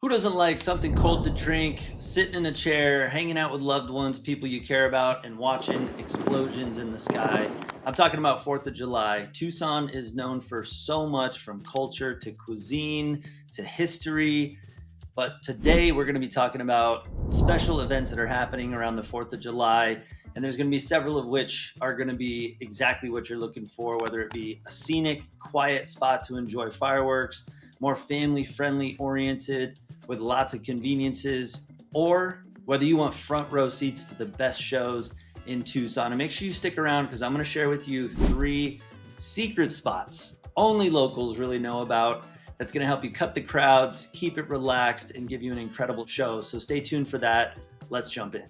Who doesn't like something cold to drink, sitting in a chair, hanging out with loved ones, people you care about, and watching explosions in the sky? I'm talking about 4th of July. Tucson is known for so much from culture to cuisine to history. But today we're going to be talking about special events that are happening around the 4th of July. And there's going to be several of which are going to be exactly what you're looking for, whether it be a scenic, quiet spot to enjoy fireworks, more family friendly oriented with lots of conveniences, or whether you want front row seats to the best shows in Tucson. And make sure you stick around because I'm going to share with you 3 secret spots only locals really know about that's going to help you cut the crowds, keep it relaxed, and give you an incredible show. So stay tuned for that. Let's jump in.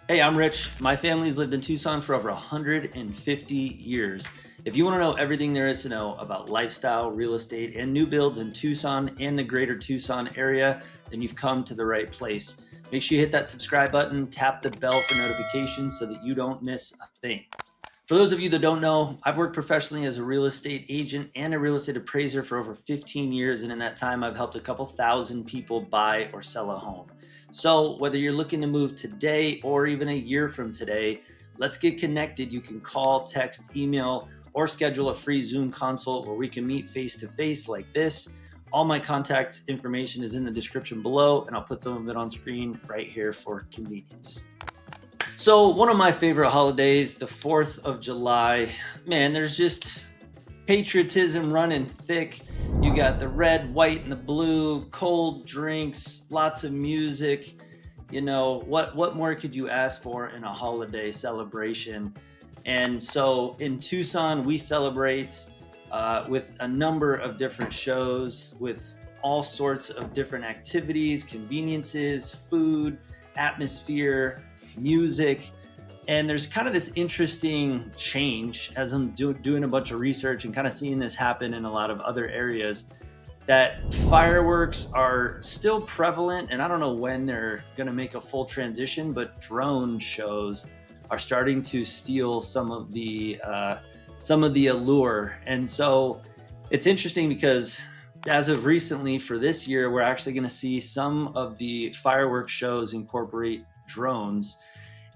Hey, I'm Rich. My family's lived in Tucson for over 150 years. If you want to know everything there is to know about lifestyle, real estate, and new builds in Tucson and the greater Tucson area, then you've come to the right place. Make sure you hit that subscribe button, tap the bell for notifications so that you don't miss a thing. For those of you that don't know, I've worked professionally as a real estate agent and a real estate appraiser for over 15 years. And in that time, I've helped a couple thousand people buy or sell a home. So whether you're looking to move today or even a year from today, let's get connected. You can call, text, email, or schedule a free Zoom consult where we can meet face to face like this. All my contact information is in the description below, and I'll put some of it on screen right here for convenience. So one of my favorite holidays, the 4th of July, man, there's just patriotism running thick. You got the red, white, and the blue, cold drinks, lots of music. You know, what more could you ask for in a holiday celebration? And so in Tucson, we celebrate with a number of different shows with all sorts of different activities, conveniences, food, atmosphere, music. And there's kind of this interesting change as I'm doing a bunch of research and kind of seeing this happen in a lot of other areas, that fireworks are still prevalent. And I don't know when they're going to make a full transition, but drone shows are starting to steal some of the allure. And so it's interesting because as of recently for this year, we're actually going to see some of the fireworks shows incorporate drones.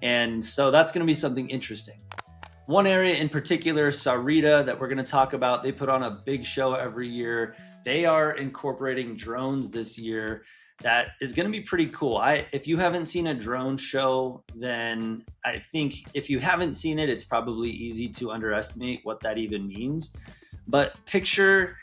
And so that's going to be something interesting. One area in particular, Sarita, that we're going to talk about, they put on a big show every year. They are incorporating drones this year. That is going to be pretty cool. If you haven't seen a drone show, then I think if you haven't seen it, it's probably easy to underestimate what that even means. But picture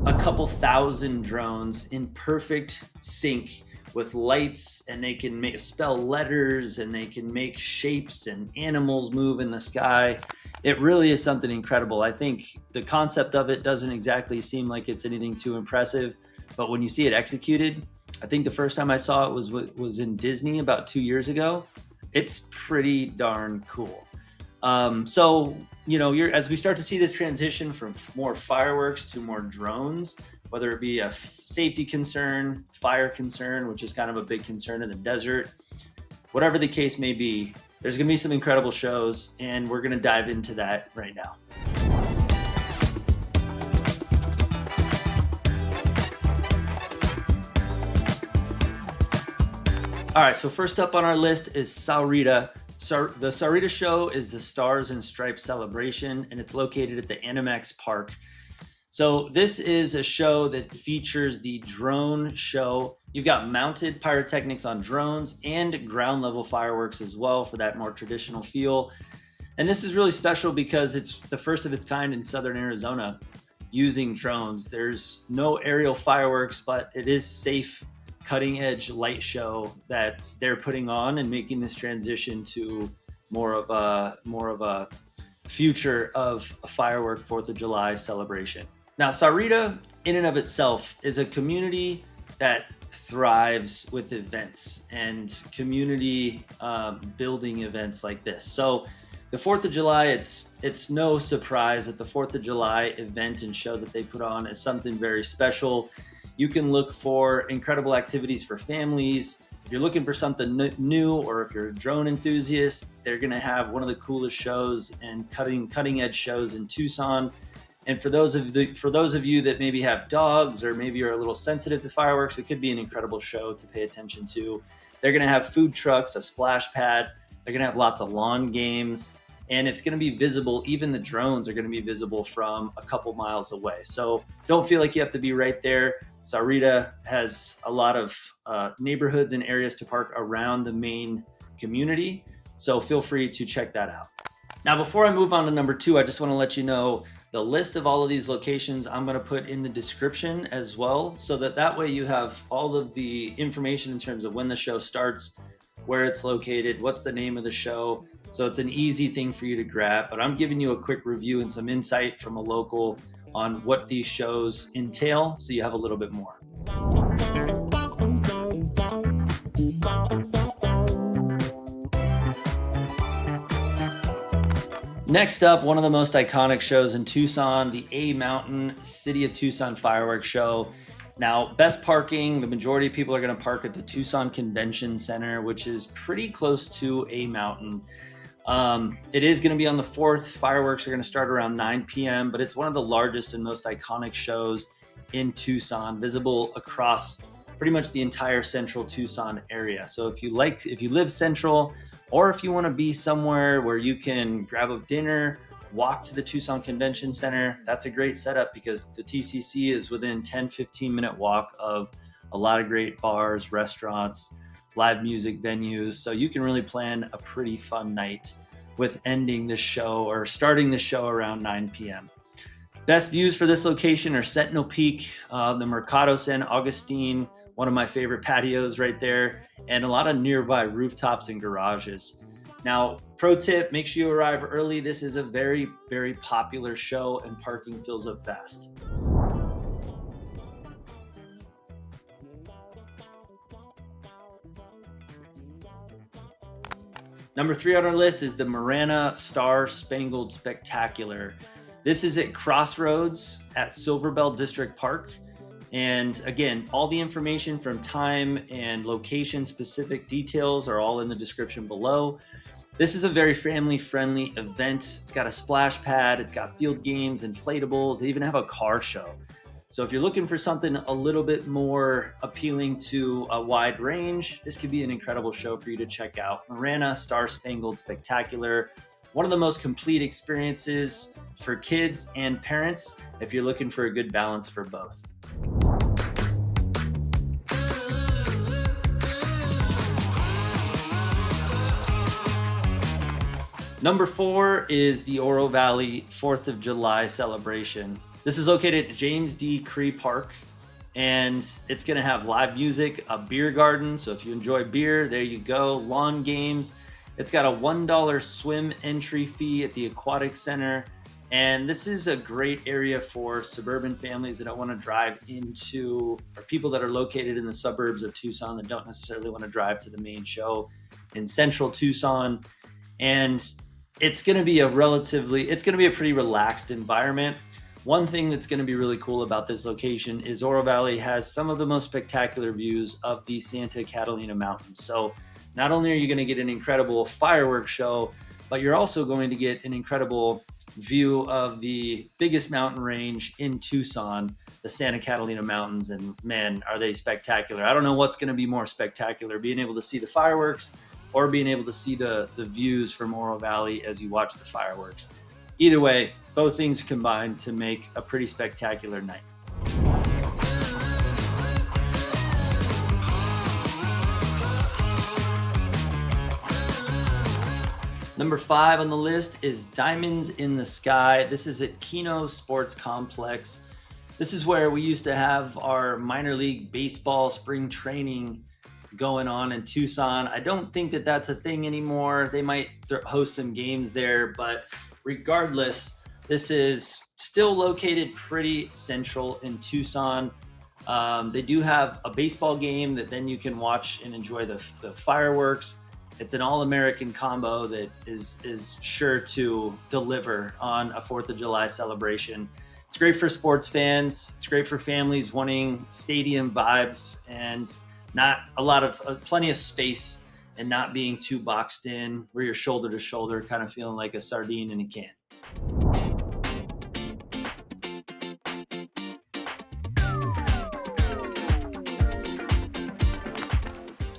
a couple thousand drones in perfect sync with lights, and they can spell letters, and they can make shapes and animals move in the sky. It really is something incredible. I think the concept of it doesn't exactly seem like it's anything too impressive, but when you see it executed, I think the first time I saw it was in Disney about 2 years ago. It's pretty darn cool. So, you know, as we start to see this transition from more fireworks to more drones, whether it be a safety concern, fire concern, which is kind of a big concern in the desert, whatever the case may be, there's going to be some incredible shows, and we're going to dive into that right now. All right, so first up on our list is Sarita. The Sarita show is the Stars and Stripes celebration, and it's located at the Animax Park. So this is a show that features the drone show. You've got mounted pyrotechnics on drones and ground level fireworks as well for that more traditional feel. And this is really special because it's the first of its kind in Southern Arizona using drones. There's no aerial fireworks, but it is safe, cutting edge light show that they're putting on and making this transition to more of a future of a firework 4th of July celebration. Now, Sarita in and of itself is a community that thrives with events and community building events like this. So The 4th of July, it's no surprise that the 4th of July event and show that they put on is something very special. You can look for incredible activities for families. If you're looking for something new, or if you're a drone enthusiast, they're going to have one of the coolest shows and cutting edge shows in Tucson. And for those of you that maybe have dogs, or maybe you're a little sensitive to fireworks, it could be an incredible show to pay attention to. They're going to have food trucks, a splash pad. They're going to have lots of lawn games, and it's going to be visible. Even the drones are going to be visible from a couple miles away. So don't feel like you have to be right there. Sarita has a lot of neighborhoods and areas to park around the main community. So feel free to check that out. Now, before I move on to number 2, I just want to let you know the list of all of these locations I'm going to put in the description as well, so that way you have all of the information in terms of when the show starts, where it's located, what's the name of the show. So it's an easy thing for you to grab, but I'm giving you a quick review and some insight from a local on what these shows entail, so you have a little bit more. Next up, one of the most iconic shows in Tucson, the A Mountain City of Tucson Fireworks Show. Now, best parking, the majority of people are going to park at the Tucson Convention Center, which is pretty close to A Mountain. It is going to be on the 4th. Fireworks are going to start around 9 p.m., but it's one of the largest and most iconic shows in Tucson, visible across pretty much the entire central Tucson area. So if you live central, or if you want to be somewhere where you can grab a dinner, walk to the Tucson Convention Center, that's a great setup, because the TCC is within 10-15 minute walk of a lot of great bars, restaurants, live music venues. So you can really plan a pretty fun night with ending the show or starting the show around 9 p.m. Best views for this location are Sentinel Peak, the Mercado San Agustin, one of my favorite patios right there, and a lot of nearby rooftops and garages. Now, pro tip, make sure you arrive early. This is a very, very popular show, and parking fills up fast. Number 3 on our list is the Moriana StarSpangled Spectacular. This is at Crossroads at Silverbell District Park. And again, all the information from time and location specific details are all in the description below. This is a very family-friendly event. It's got a splash pad, it's got field games, inflatables, they even have a car show. So if you're looking for something a little bit more appealing to a wide range, this could be an incredible show for you to check out. Moriana StarSpangled Spectacular, one of the most complete experiences for kids and parents if you're looking for a good balance for both. Number 4 is the Oro Valley 4th of July Celebration. This is located at James D. Cree Park, and it's going to have live music, a beer garden. So if you enjoy beer, there you go. Lawn games. It's got a $1 swim entry fee at the Aquatic Center. And this is a great area for suburban families that don't want to drive into, or people that are located in the suburbs of Tucson that don't necessarily want to drive to the main show in central Tucson. And it's going to be a pretty relaxed environment. One thing that's going to be really cool about this location is Oro Valley has some of the most spectacular views of the Santa Catalina Mountains. So not only are you going to get an incredible fireworks show, but you're also going to get an incredible view of the biggest mountain range in Tucson, the Santa Catalina Mountains. And man, are they spectacular. I don't know what's going to be more spectacular, being able to see the fireworks or being able to see the views from Oro Valley as you watch the fireworks. Either way, both things combine to make a pretty spectacular night. Number 5 on the list is Diamonds in the Sky. This is at Kino Sports Complex. This is where we used to have our minor league baseball spring training going on in Tucson. I don't think that that's a thing anymore. They might host some games there, but regardless, this is still located pretty central in Tucson. They do have a baseball game that then you can watch and enjoy the fireworks. It's an all-American combo that is sure to deliver on a 4th of July celebration. It's great for sports fans. It's great for families wanting stadium vibes and not a lot of plenty of space and not being too boxed in where you're shoulder to shoulder, kind of feeling like a sardine in a can.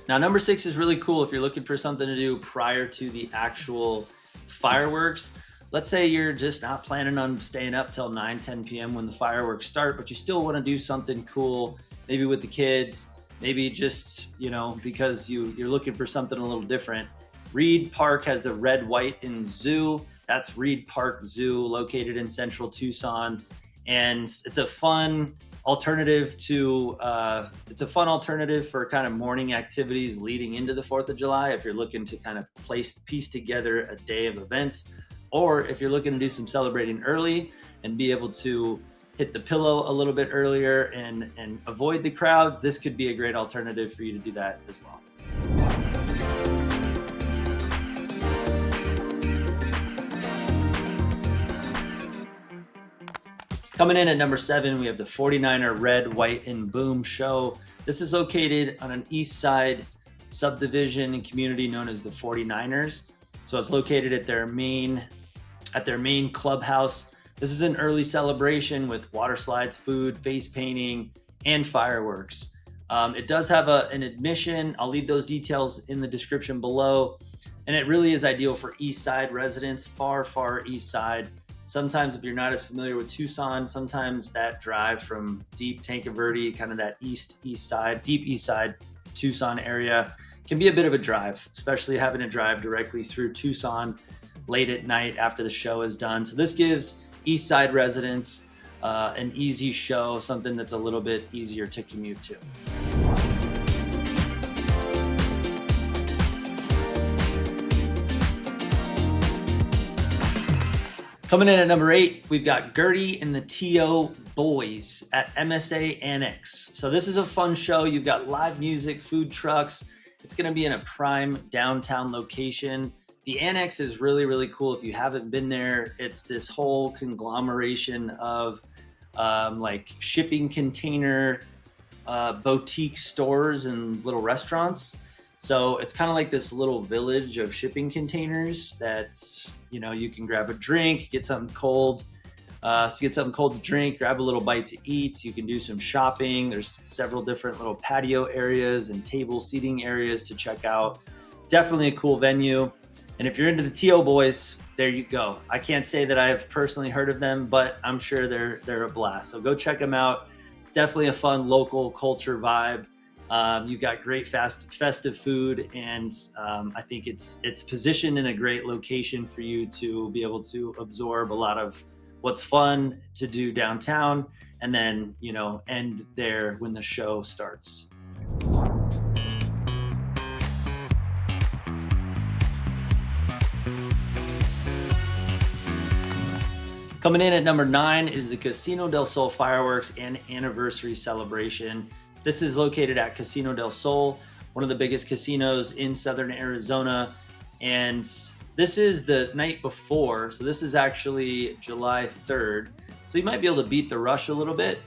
Now, number 6 is really cool if you're looking for something to do prior to the actual fireworks. Let's say you're just not planning on staying up till 9, 10 p.m. when the fireworks start, but you still want to do something cool, maybe with the kids, maybe just, because you're looking for something a little different. Reed Park has a red, white, and zoo. That's Reed Park Zoo, located in central Tucson. And it's a fun alternative for kind of morning activities leading into the 4th of July if you're looking to kind of piece together a day of events, or if you're looking to do some celebrating early and be able to hit the pillow a little bit earlier and avoid the crowds. This could be a great alternative for you to do that as well. Coming in at number 7, we have the 49er Red, White, and Boom show. This is located on an east side subdivision and community known as the 49ers. So it's located at their main clubhouse. This is an early celebration with water slides, food, face painting, and fireworks. It does have an admission. I'll leave those details in the description below. And it really is ideal for east side residents, far, far east side. Sometimes if you're not as familiar with Tucson, sometimes that drive from deep Tanque Verde, kind of that deep east side Tucson area can be a bit of a drive, especially having to drive directly through Tucson late at night after the show is done. So this gives east side residents an easy show, something that's a little bit easier to commute to. Coming in at number 8, we've got Gertie and the TO Boys at MSA Annex. So this is a fun show. You've got live music, food trucks. It's going to be in a prime downtown location. The Annex is really, really cool. If you haven't been there, it's this whole conglomeration of like shipping container boutique stores and little restaurants. So it's kind of like this little village of shipping containers that's, you can grab a drink, get something cold to drink, grab a little bite to eat. You can do some shopping. There's several different little patio areas and table seating areas to check out. Definitely a cool venue. And if you're into the TO Boys, there you go. I can't say that I've personally heard of them, but I'm sure they're a blast. So go check them out. Definitely a fun local culture vibe. You've got great festive food, and I think it's positioned in a great location for you to be able to absorb a lot of what's fun to do downtown, and then end there when the show starts. Coming in at number 9 is the Casino del Sol fireworks and anniversary celebration. This is located at Casino del Sol, one of the biggest casinos in southern Arizona. And this is the night before. So this is actually July 3rd. So you might be able to beat the rush a little bit,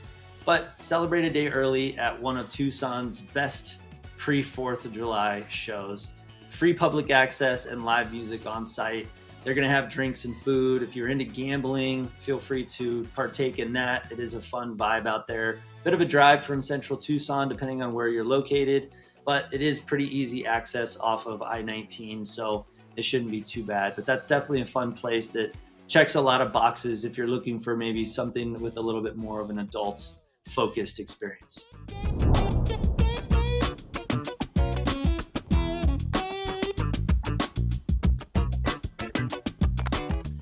but celebrate a day early at one of Tucson's best pre-4th of July shows. Free public access and live music on site. They're going to have drinks and food. If you're into gambling, feel free to partake in that. It is a fun vibe out there. Bit of a drive from central Tucson, depending on where you're located, but it is pretty easy access off of I-19, so it shouldn't be too bad. But that's definitely a fun place that checks a lot of boxes if you're looking for maybe something with a little bit more of an adult-focused experience.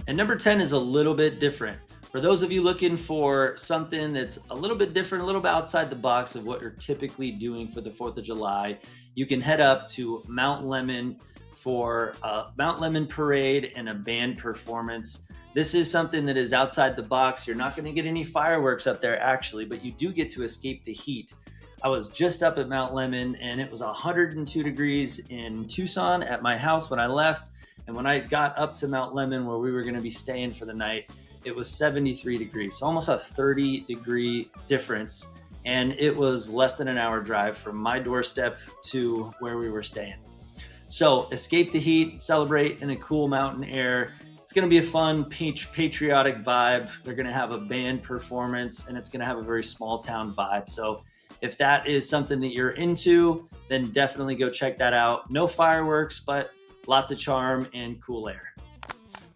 And number 10 is a little bit different. For those of you looking for something that's a little bit different, a little bit outside the box of what you're typically doing for the 4th of July, you can head up to Mount Lemmon for a Mount Lemmon parade and a band performance. This is something that is outside the box. You're not going to get any fireworks up there actually, but you do get to escape the heat. I was just up at Mount Lemmon, and it was 102 degrees in Tucson at my house when I left. And when I got up to Mount Lemmon, where we were going to be staying for the night, it was 73 degrees, so almost a 30-degree difference. And it was less than an hour drive from my doorstep to where we were staying. So escape the heat, celebrate in a cool mountain air. It's going to be a fun, patriotic vibe. They're going to have a band performance, and it's going to have a very small town vibe. So if that is something that you're into, then definitely go check that out. No fireworks, but lots of charm and cool air.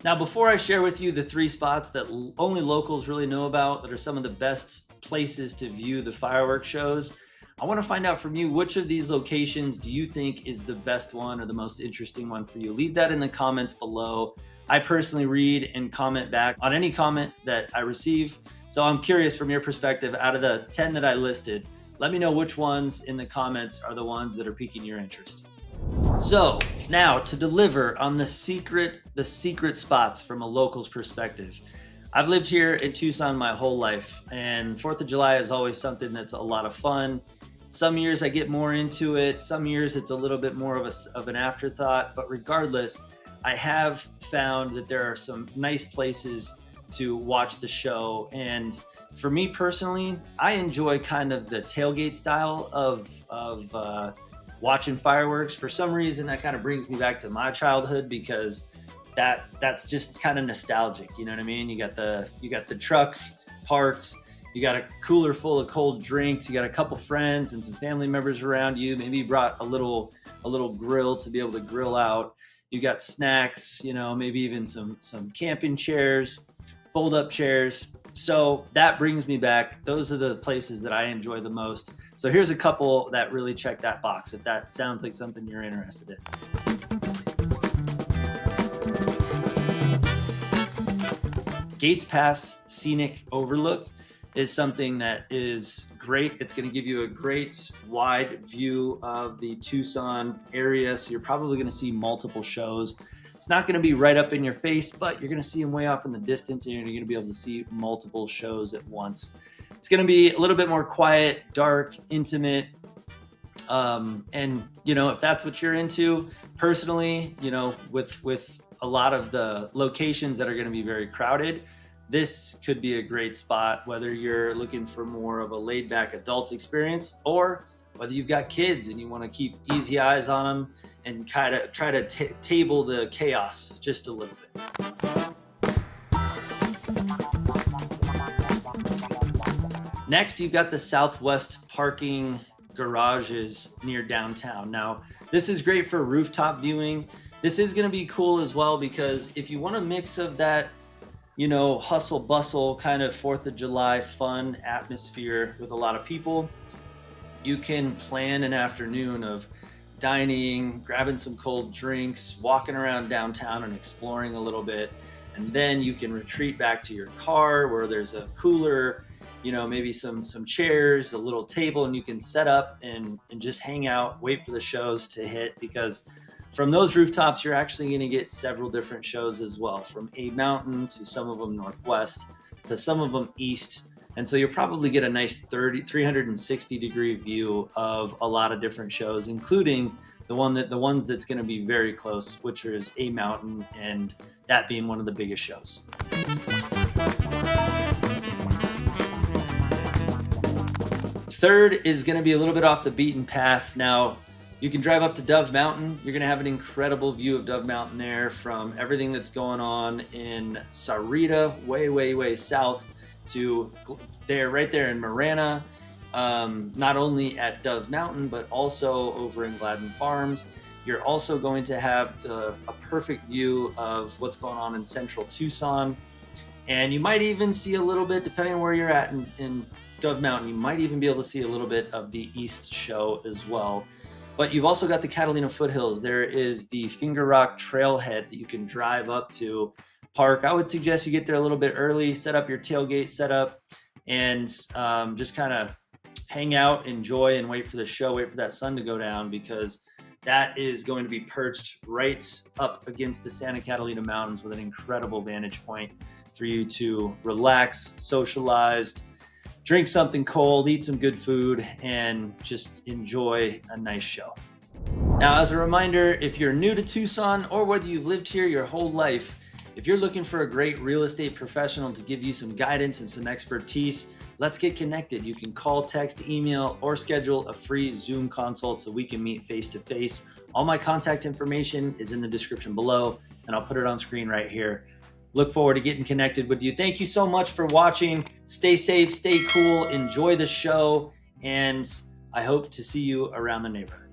Now, before I share with you the 3 spots that only locals really know about, that are some of the best places to view the fireworks shows, I want to find out from you, which of these locations do you think is the best one or the most interesting one for you? Leave that in the comments below. I personally read and comment back on any comment that I receive. So I'm curious, from your perspective, out of the 10 that I listed, let me know which ones in the comments are the ones that are piquing your interest. So now, to deliver on the secret spots from a local's perspective. I've lived here in Tucson my whole life, and 4th of July is always something that's a lot of fun. Some years I get more into it. Some years it's a little bit more of an afterthought, but regardless, I have found that there are some nice places to watch the show. And for me personally, I enjoy kind of the tailgate style of watching fireworks. For some reason, that kind of brings me back to my childhood, because that's just kind of nostalgic. You know what I mean? You got the truck parked, you got a cooler full of cold drinks, you got a couple friends and some family members around you. Maybe you brought a little grill to be able to grill out. You got snacks, maybe even some camping chairs, fold up chairs. So that brings me back. Those are the places that I enjoy the most. So here's a couple that really check that box, if that sounds like something you're interested in. Gates Pass Scenic Overlook is something that is great. It's going to give you a great wide view of the Tucson area. So you're probably going to see multiple shows. It's not going to be right up in your face, but you're going to see them way off in the distance, and you're going to be able to see multiple shows at once. It's going to be a little bit more quiet, dark, intimate. And if that's what you're into, personally, with a lot of the locations that are going to be very crowded, this could be a great spot, whether you're looking for more of a laid back adult experience, or whether you've got kids and you want to keep easy eyes on them and kind of try to table the chaos just a little bit. Next, you've got the Southwest parking garages near downtown. Now, this is great for rooftop viewing. This is going to be cool as well, because if you want a mix of that, hustle bustle kind of 4th of July fun atmosphere with a lot of people, you can plan an afternoon of dining, grabbing some cold drinks, walking around downtown and exploring a little bit. And then you can retreat back to your car where there's a cooler, maybe some chairs, a little table, and you can set up and just hang out, wait for the shows to hit, because from those rooftops, you're actually going to get several different shows as well, from A Mountain to some of them northwest to some of them east. And so you'll probably get a nice 360-degree view of a lot of different shows, including the ones that's going to be very close, which is A Mountain, and that being one of the biggest shows. Third is going to be a little bit off the beaten path. Now, you can drive up to Dove Mountain. You're going to have an incredible view of Dove Mountain there, from everything that's going on in Sarita, way south, to right there in Moriana, not only at Dove Mountain, but also over in Gladden Farms. You're also going to have a perfect view of what's going on in central Tucson. And you might even see a little bit, depending on where you're at in Dove Mountain, you might even be able to see a little bit of the East show as well. But you've also got the Catalina foothills. There is the Finger Rock trailhead that you can drive up to, park. I would suggest you get there a little bit early, set up your tailgate setup, and just kind of hang out, enjoy, and wait for the show, wait for that sun to go down, because that is going to be perched right up against the Santa Catalina Mountains with an incredible vantage point for you to relax, socialize, drink something cold, eat some good food, and just enjoy a nice show. Now, as a reminder, if you're new to Tucson or whether you've lived here your whole life, if you're looking for a great real estate professional to give you some guidance and some expertise, let's get connected. You can call, text, email, or schedule a free Zoom consult so we can meet face to face. All my contact information is in the description below, and I'll put it on screen right here. Look forward to getting connected with you. Thank you so much for watching. Stay safe, stay cool, enjoy the show, and I hope to see you around the neighborhood.